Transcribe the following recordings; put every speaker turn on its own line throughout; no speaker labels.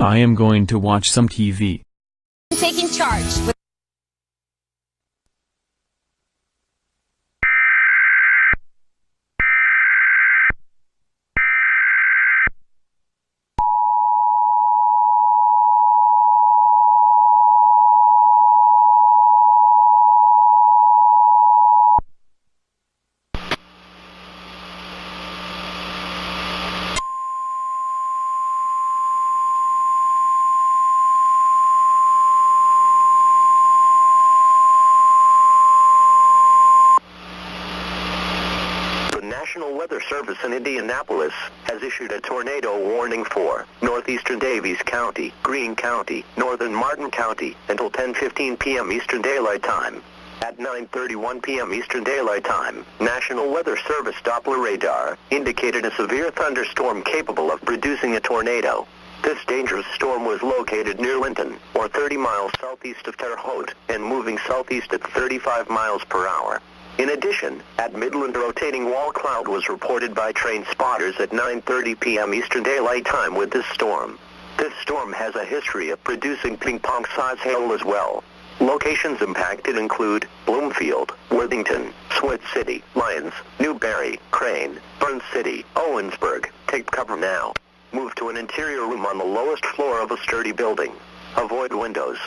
I am going to watch some TV.
Taking charge.
National Weather Service in Indianapolis has issued a tornado warning for northeastern Davies County, Greene County, northern Martin County until 10:15 p.m. Eastern Daylight Time. At 9:31 p.m. Eastern Daylight Time, National Weather Service Doppler radar indicated a severe thunderstorm capable of producing a tornado. This dangerous storm was located near Linton, or 30 miles southeast of Terre Haute, and moving southeast at 35 miles per hour. In addition, at Midland, a rotating wall cloud was reported by train spotters at 9:30 p.m. Eastern Daylight Time with this storm. This storm has a history of producing ping-pong-size hail as well. Locations impacted include Bloomfield, Worthington, Swift City, Lyons, Newberry, Crane, Burns City, Owensburg. Take cover now. Move to an interior room on the lowest floor of a sturdy building. Avoid windows.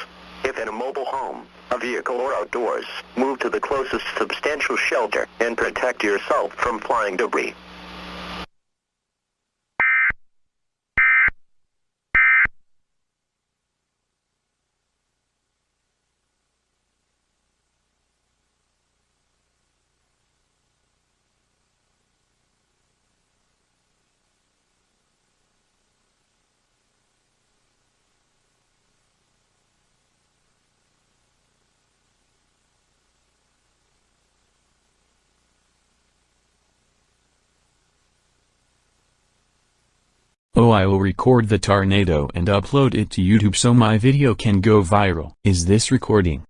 If in a mobile home, a vehicle, or outdoors, move to the closest substantial shelter and protect yourself from flying debris.
Oh, I will record the tornado and upload it to YouTube so my video can go viral. Is this recording?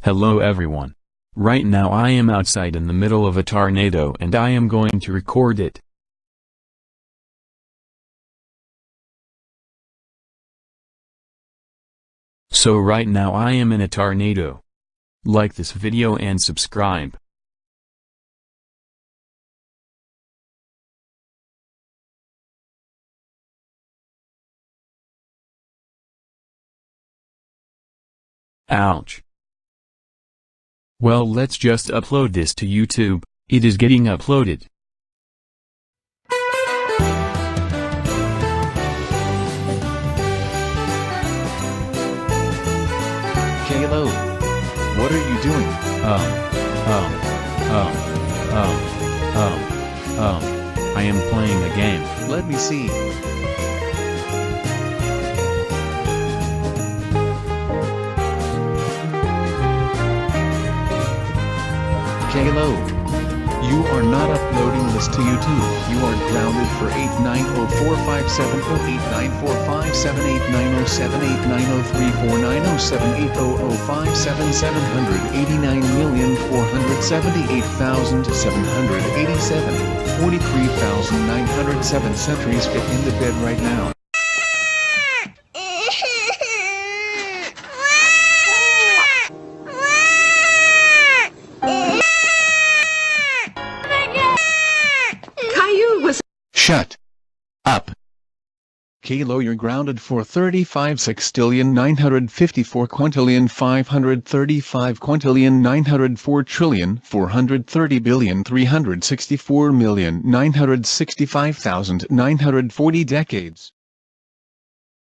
Hello everyone. Right now I am outside in the middle of a tornado and I am going to record it. So right now I am in a tornado. Like this video and subscribe. Ouch. Well, let's just upload this to YouTube. It is getting uploaded.
Caillou, what are you doing?
I am playing a game.
Let me see. Caillou, you are not uploading this to YouTube. You are grounded for 8904578907890349078890000478,787,43,907 sentries fit in the bed right now. Shut up. Caillou, you're grounded for 35,6,954,935,904,430,430,364,965,940 decades.